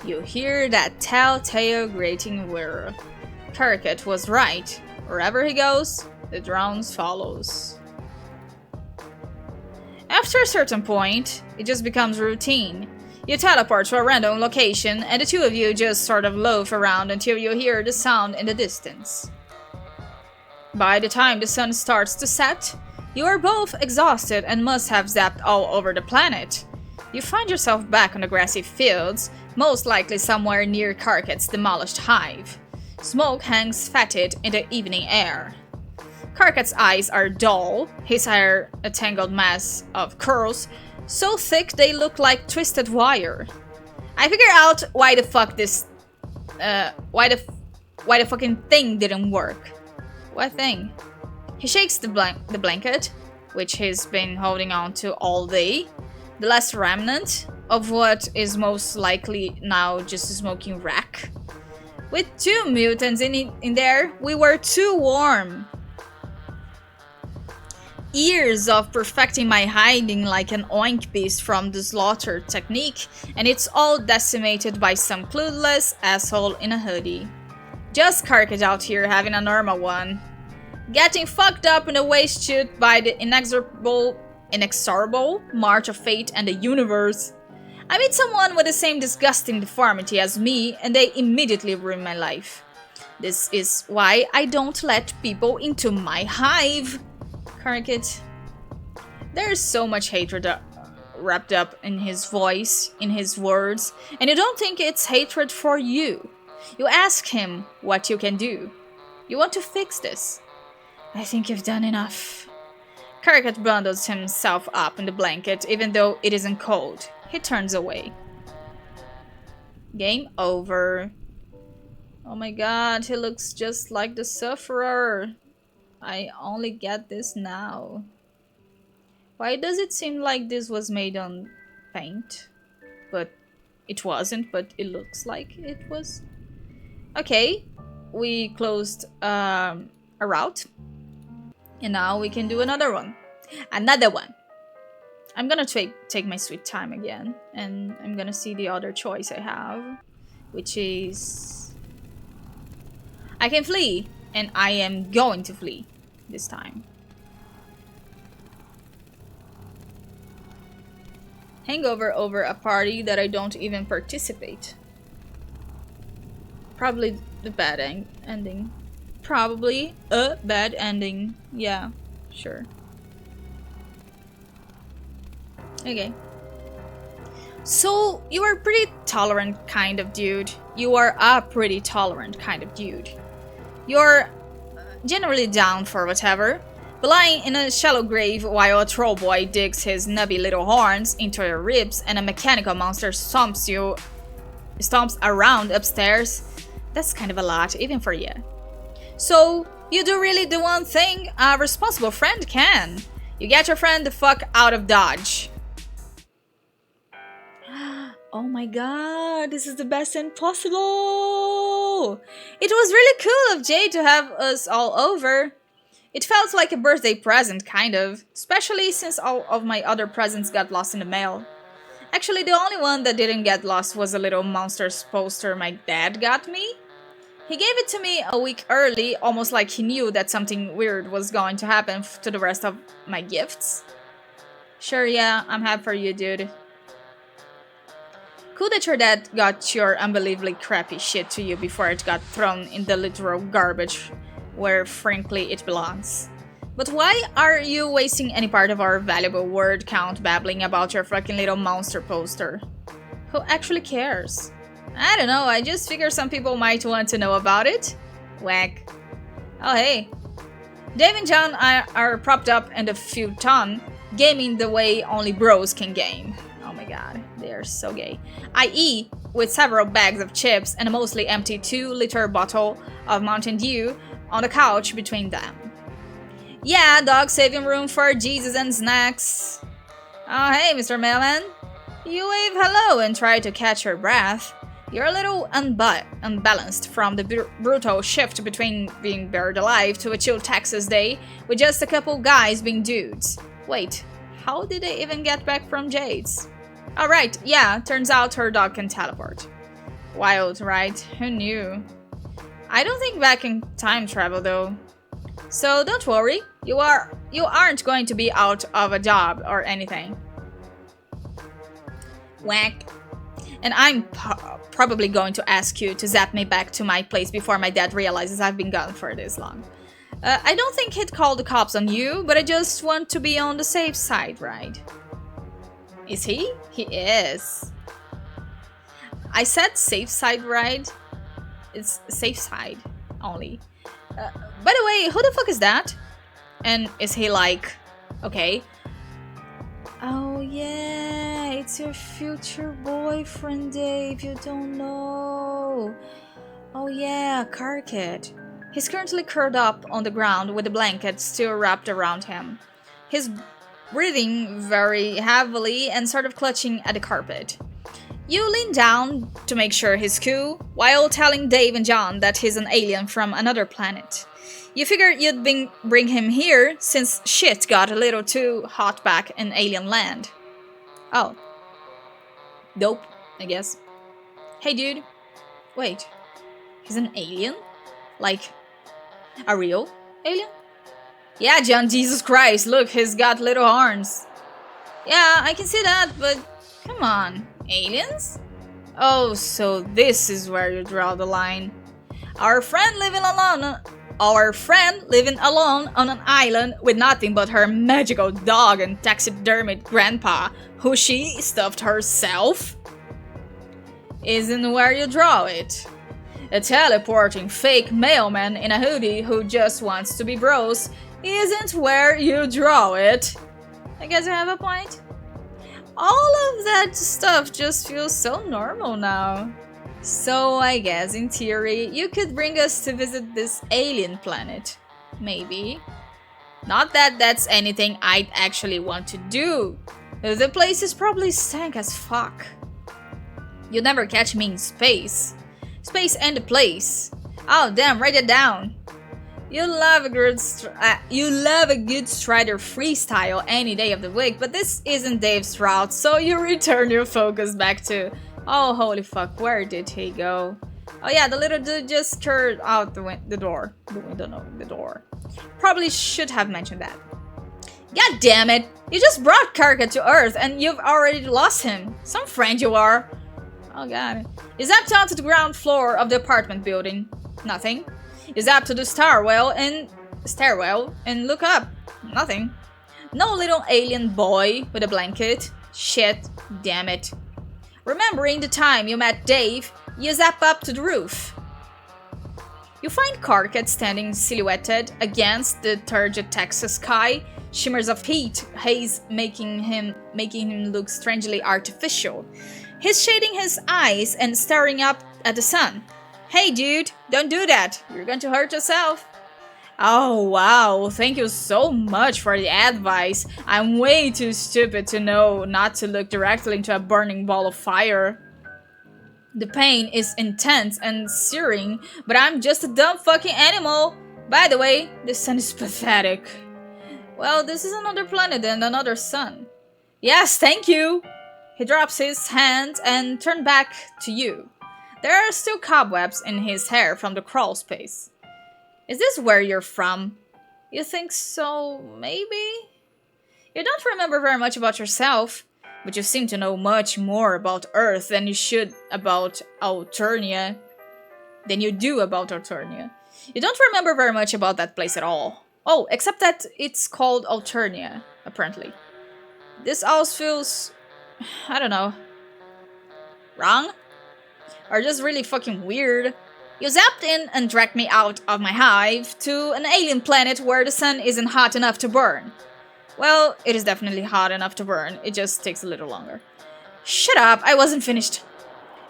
you hear that telltale grating whir. KARKAT was right. Wherever he goes, the drones follows. After a certain point, it just becomes routine. You teleport to a random location, and the two of you just sort of loaf around until you hear the sound in the distance. By the time the sun starts to set, you are both exhausted and must have zapped all over the planet. You find yourself back on the grassy fields, most likely somewhere near KARKAT's demolished hive. Smoke hangs fetid in the evening air. KARKAT's eyes are dull, his hair a tangled mass of curls, so thick they look like twisted wire. I figure out why the fuck this... why the fucking thing didn't work. What thing? He shakes the blanket, which he's been holding on to all day, the last remnant of what is most likely now just a smoking wreck. With 2 mutants in there, we were too warm. Years of perfecting my hiding like an oink beast from the slaughter technique, and it's all decimated by some clueless asshole in a hoodie. Just KARKAT out here having a normal one. Getting fucked up in a waste chute by the inexorable march of fate and the universe. I meet someone with the same disgusting deformity as me, and they immediately ruin my life. This is why I don't let people into my hive. KARKAT. There's so much hatred wrapped up in his voice, in his words, and you don't think it's hatred for you. You ask him what you can do. You want to fix this. I think you've done enough. KARKAT bundles himself up in the blanket, even though it isn't cold. He turns away. Game over. Oh my god, he looks just like the Sufferer. I only get this now. Why does it seem like this was made on paint? But it wasn't, but it looks like it was. Okay, we closed a route. And now we can do another one. Another one. I'm gonna take my sweet time again. And I'm gonna see the other choice I have. Which is... I can flee. And I am going to flee. This time. Hangover over a party that I don't even participate. Probably the bad ending. Probably a bad ending. Yeah, sure. Okay. So, you are a pretty tolerant kind of dude. You are a pretty tolerant kind of dude. You're generally down for whatever, but lying in a shallow grave while a troll boy digs his nubby little horns into your ribs and a mechanical monster stomps around upstairs, that's kind of a lot, even for you. So, you do really the one thing a responsible friend can. You get your friend the fuck out of Dodge. Oh my god, this is the best end possible! It was really cool of Jay to have us all over. It felt like a birthday present, kind of, especially since all of my other presents got lost in the mail. Actually, the only one that didn't get lost was a little monsters poster my dad got me. He gave it to me a week early, almost like he knew that something weird was going to happen to the rest of my gifts. Sure, yeah, I'm happy for you, dude. Cool that your dad got your unbelievably crappy shit to you before it got thrown in the literal garbage where frankly it belongs. But why are you wasting any part of our valuable word count babbling about your fucking little monster poster? Who actually cares? I don't know, I just figure some people might want to know about it. Whack. Oh hey. Dave and John are propped up in the futon, gaming the way only bros can game. Oh my god, they are so gay. I.e., with several bags of chips and a mostly empty 2-liter bottle of Mountain Dew on the couch between them. Yeah, dog saving room for Jesus and snacks. Oh hey, Mr. Mailman. You wave hello and try to catch your breath. You're a little unbalanced from the brutal shift between being buried alive to a chill Texas day with just a couple guys being dudes. Wait, how did they even get back from Jade's? Alright, yeah, turns out her dog can teleport. Wild, right? Who knew? I don't think back in time travel though. So don't worry, you aren't going to be out of a job or anything. Whack. And I'm probably going to ask you to zap me back to my place before my dad realizes I've been gone for this long. I don't think he'd call the cops on you, but I just want to be on the safe side, right? Is he? He is. I said safe side, right? It's safe side only. By the way, who the fuck is that? And is he like... Okay. Oh yeah, it's your future boyfriend, Dave, you don't know. Oh yeah, KARKAT. He's currently curled up on the ground with the blanket still wrapped around him. He's breathing very heavily and sort of clutching at the carpet. You lean down to make sure he's cool, while telling Dave and John that he's an alien from another planet. You figured you'd bring him here since shit got a little too hot back in alien land. Oh. Dope, I guess. Hey dude. Wait. He's an alien? Like, a real alien? Yeah, John, Jesus Christ, look, he's got little horns. Yeah, I can see that, but come on. Aliens? Oh, so this is where you draw the line. Our friend living alone on an island with nothing but her magical dog and taxidermied grandpa, who she stuffed herself, isn't where you draw it. A teleporting fake mailman in a hoodie who just wants to be bros isn't where you draw it. I guess you have a point. All of that stuff just feels so normal now. So I guess in theory you could bring us to visit this alien planet. Maybe. Not that that's anything I'd actually want to do. The place is probably stank as fuck. You'll never catch me in space. Space and the place. Oh damn, write it down. You love a good Strider freestyle any day of the week, but this isn't Dave's route, so you return your focus back to, oh holy fuck, where did he go? Oh yeah, the little dude just turned out the door. The door. Probably should have mentioned that. God damn it! You just brought KARKAT to Earth and you've already lost him. Some friend you are. Oh god. You zapped onto the ground floor of the apartment building. Nothing. You zap to the stairwell and look up. Nothing. No little alien boy with a blanket. Shit. Damn it. Remembering the time you met Dave, you zap up to the roof. You find KARKAT standing silhouetted against the turgid Texas sky, shimmers of heat, haze making him look strangely artificial. He's shading his eyes and staring up at the sun. Hey dude, don't do that. You're going to hurt yourself. Oh wow, thank you so much for the advice. I'm way too stupid to know not to look directly into a burning ball of fire. The pain is intense and searing, but I'm just a dumb fucking animal. By the way, the sun is pathetic. Well, this is another planet and another sun. Yes, thank you. He drops his hand and turns back to you. There are still cobwebs in his hair from the crawl space. Is this where you're from? You think so, maybe? You don't remember very much about yourself, but you seem to know much more about Earth than you should about Alternia. Than you do about Alternia. You don't remember very much about that place at all. Oh, except that it's called Alternia, apparently. This house feels... I don't know. Wrong? Or just really fucking weird. You zapped in and dragged me out of my hive to an alien planet where the sun isn't hot enough to burn. Well, it is definitely hot enough to burn, it just takes a little longer. Shut up, I wasn't finished.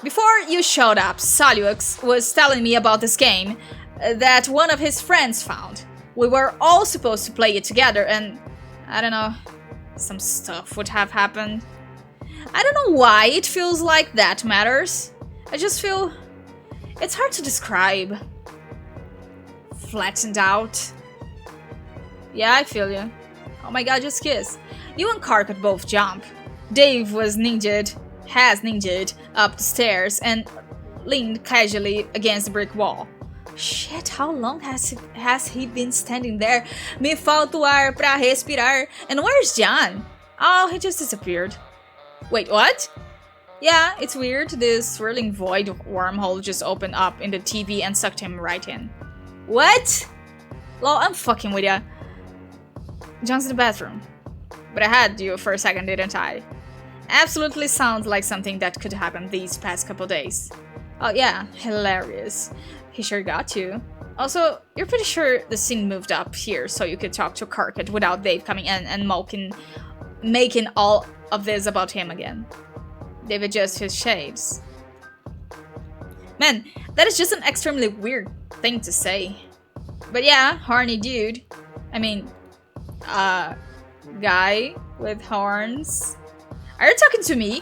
Before you showed up, Solux was telling me about this game that one of his friends found. We were all supposed to play it together and, I don't know, some stuff would have happened. I don't know why it feels like that matters. I just feel... it's hard to describe. Flattened out. Yeah, I feel you. Oh my god, just kiss. You and KARKAT both jump. Dave has ninja'd up the stairs and leaned casually against the brick wall. Shit, how long has he been standing there? Me falta o ar pra respirar. And where's John? Oh, he just disappeared. Wait, what? Yeah, it's weird. This swirling void wormhole just opened up in the TV and sucked him right in. What? Lol, I'm fucking with ya. John's in the bathroom. But I had you for a second, didn't I? Absolutely sounds like something that could happen these past couple days. Oh yeah, hilarious. He sure got you. Also, you're pretty sure the scene moved up here so you could talk to KARKAT without Dave coming in and making all of this about him again. Dave adjusts his shades. Man, that is just an extremely weird thing to say. But yeah, horny dude. I mean, guy with horns. Are you talking to me?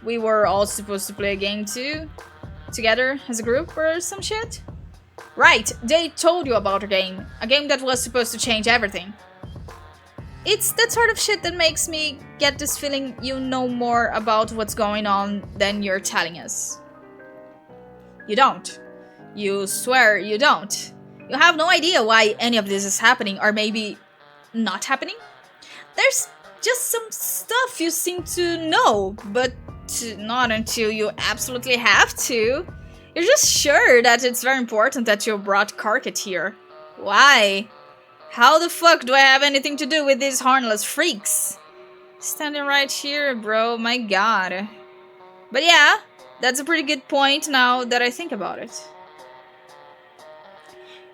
We were all supposed to play a game too? Together as a group or some shit? Right, they told you about a game that was supposed to change everything. It's that sort of shit that makes me get this feeling you know more about what's going on than you're telling us. You don't. You swear you don't. You have no idea why any of this is happening, or maybe not happening? There's just some stuff you seem to know, but not until you absolutely have to. You're just sure that it's very important that you brought KARKAT here. Why? How the fuck do I have anything to do with these hornless freaks? Standing right here, bro, my god. But yeah, that's a pretty good point now that I think about it.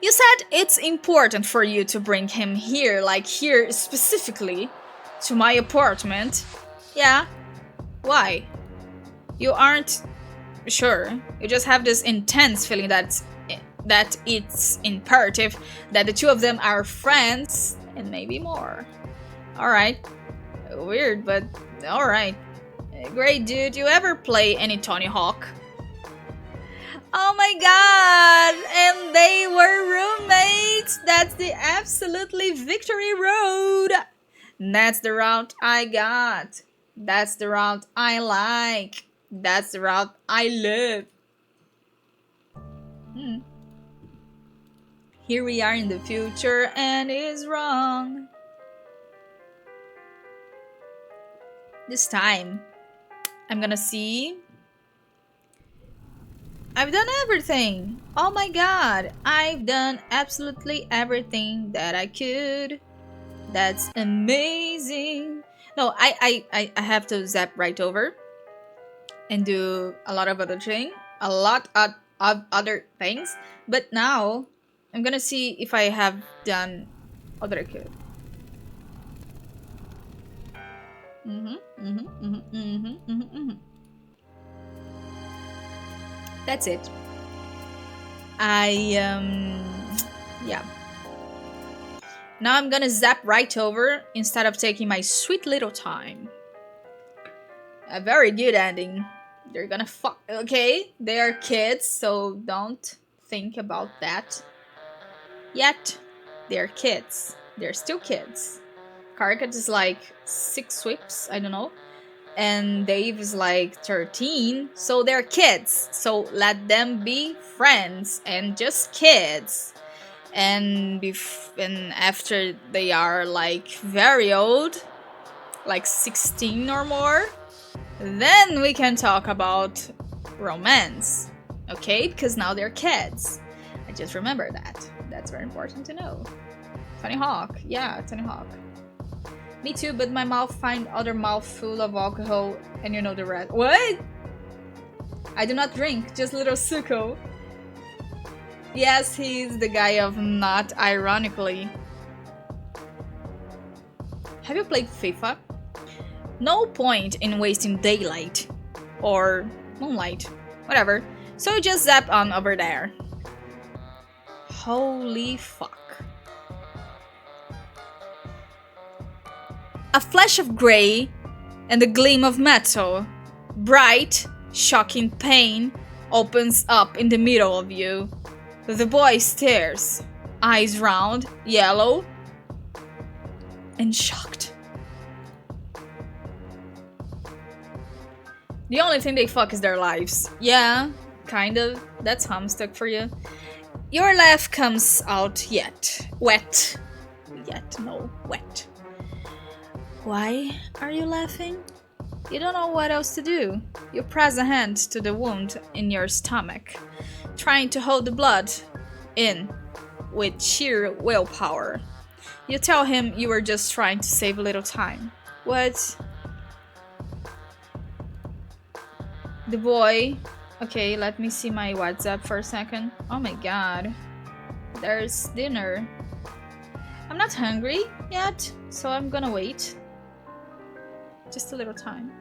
You said it's important for you to bring him here, like here specifically, to my apartment. Yeah, why? You aren't sure. You just have this intense feeling that it's imperative that the two of them are friends, and maybe more. Alright. Weird, but alright. Great, dude. You ever play any Tony Hawk? Oh my god! And they were roommates! That's the absolutely victory road! That's the route I got. That's the route I like. That's the route I live. Here we are in the future and it is wrong. This time, I'm gonna see. I've done everything. Oh my god, I've done absolutely everything that I could. That's amazing. No, I have to zap right over and do a lot of other things. But now I'm gonna see if I have done all that I could. That's it. Yeah. Now I'm gonna zap right over instead of taking my sweet little time. A very good ending. They're gonna fuck. Okay, they are kids, so don't think about that yet. They're kids. They're still kids. KARKAT is like 6 sweeps, I don't know. And Dave is like 13, so they're kids. So let them be friends and just kids. And after they are like very old, like 16 or more, then we can talk about romance. Okay? Because now they're kids. I just remember that. That's very important to know. Tony Hawk. Yeah, Tony Hawk. Me too, but my mouth find other mouth full of alcohol and you know the rest. What? I do not drink, just little suko. Yes, he's the guy of not ironically. Have you played FIFA? No point in wasting daylight. Or moonlight. Whatever. So just zap on over there. Holy fuck. A flash of grey and the gleam of metal. Bright, shocking pain opens up in the middle of you. The boy stares, eyes round, yellow, and shocked. The only thing they fuck is their lives. Yeah, kind of. That's homestuck for you. Your laugh comes out yet. Wet. Yet, no, wet. Why are you laughing? You don't know what else to do. You press a hand to the wound in your stomach, trying to hold the blood in with sheer willpower. You tell him you were just trying to save a little time. What? The boy... Okay, let me see my WhatsApp for a second. Oh my god. There's dinner. I'm not hungry yet, so I'm gonna wait. Just a little time.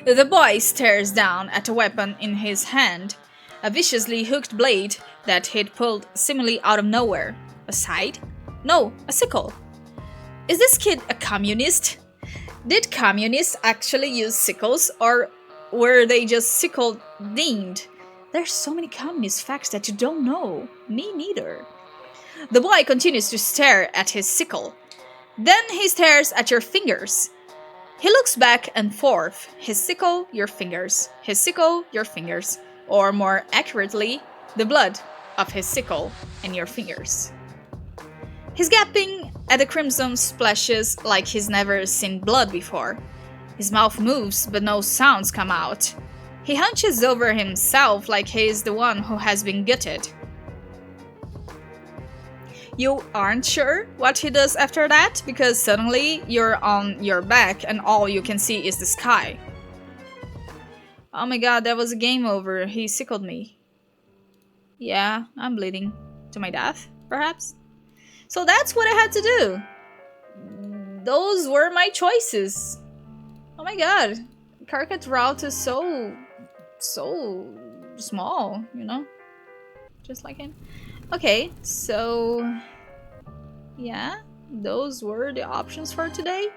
The boy stares down at a weapon in his hand, a viciously hooked blade that he'd pulled seemingly out of nowhere. A scythe? No, a sickle. Is this kid a communist? Did communists actually use sickles, or were they just sickle themed? There's so many communist facts that you don't know. Me neither. The boy continues to stare at his sickle. Then he stares at your fingers. He looks back and forth. His sickle, your fingers. His sickle, your fingers. Or more accurately, the blood of his sickle and your fingers. He's gaping at the crimson splashes like he's never seen blood before. His mouth moves, but no sounds come out. He hunches over himself like he's the one who has been gutted. You aren't sure what he does after that, because suddenly you're on your back and all you can see is the sky. Oh my god, that was a game over. He sickled me. Yeah, I'm bleeding. To my death, perhaps? So that's what I had to do. Those were my choices. Oh my god. KARKAT route is so small, you know? Just like him. Okay, so yeah, those were the options for today.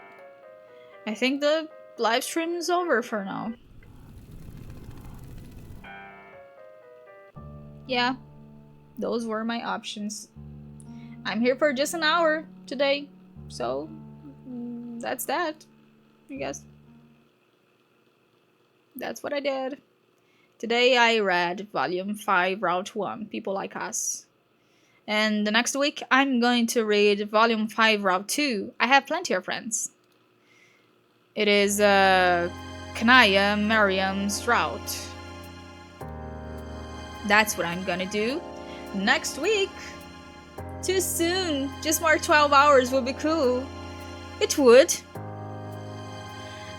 I think the live stream is over for now. Yeah, those were my options. I'm here for just an hour today, so that's that, I guess. That's what I did. Today I read Volume 5, Route 1, People Like Us. And the next week I'm going to read Volume 5, Route 2, I Have Plenty of Friends. It is Kanaya Miriam's route. That's what I'm gonna do next week. Too soon. Just more 12 hours would be cool. It would.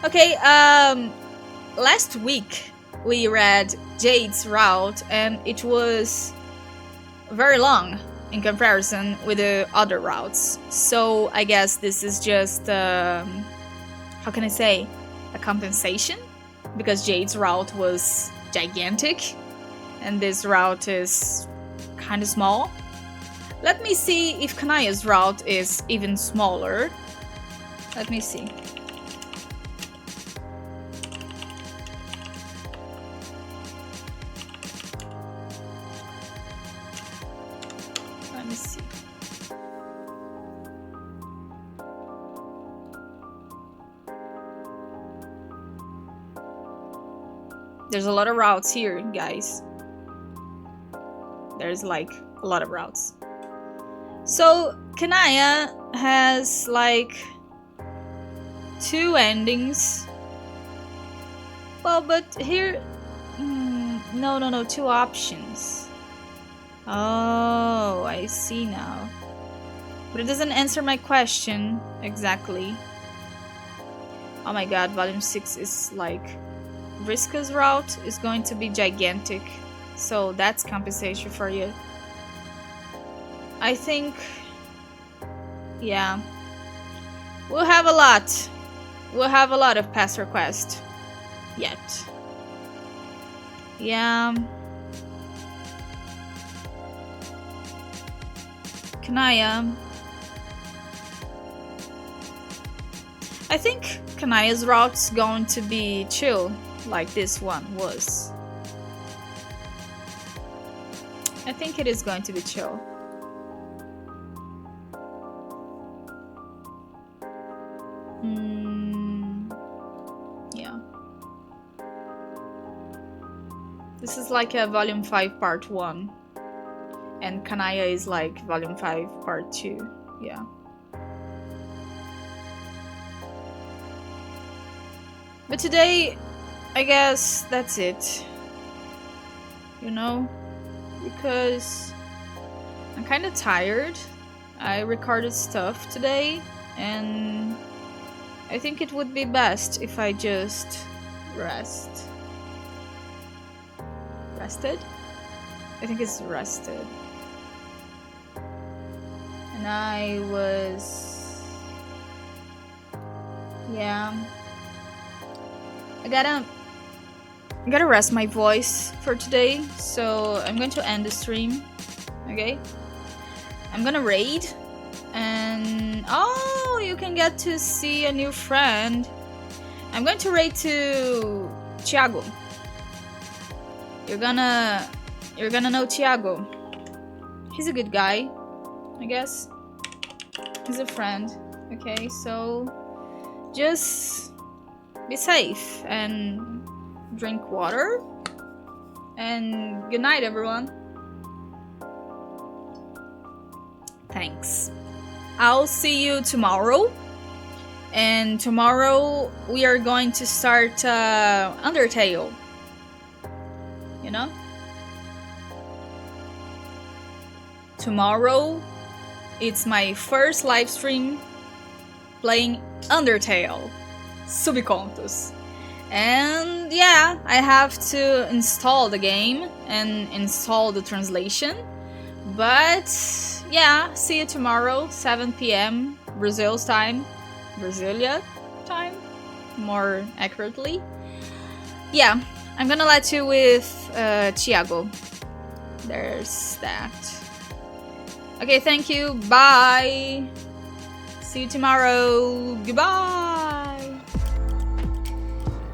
Okay, last week we read Jade's route and it was very long in comparison with the other routes. So I guess this is just, how can I say, a compensation? Because Jade's route was gigantic and this route is kind of small. Let me see if Kanaya's route is even smaller. Let me see. Let me see. There's a lot of routes here, guys. There's like a lot of routes. So Kanaya has like 2 endings. Well, but here, no, 2 options. Oh, I see now. But it doesn't answer my question exactly. Oh my god, volume 6 is like, Vriska's route is going to be gigantic. So that's compensation for you. I think, yeah, we'll have a lot. We'll have a lot of Pesterquest yet. Yeah. Kanaya. I think Kanaya's route's going to be chill, like this one was. I think it is going to be chill. Yeah. This is like a volume 5 part 1. And Kanaya is like volume 5 part 2. Yeah. But today, I guess that's it. You know? Because I'm kind of tired. I recorded stuff today and I think it would be best if I just rested? I think it's rested. And I was... yeah. I gotta rest my voice for today, so I'm going to end the stream. Okay? I'm gonna raid. And oh, you can get to see a new friend. I'm going to raid to Thiago. You're gonna know Thiago. He's a good guy, I guess. He's a friend. Okay, so just be safe and drink water. And good night, everyone. Thanks. I'll see you tomorrow. And tomorrow we are going to start Undertale. You know? Tomorrow it's my first live stream playing Undertale. Subcontos. And yeah, I have to install the game and install the translation. But yeah, see you tomorrow, 7 p.m. Brazil's time. Brasilia time, more accurately. Yeah, I'm gonna let you with Thiago. There's that. Okay, thank you. Bye. See you tomorrow. Goodbye.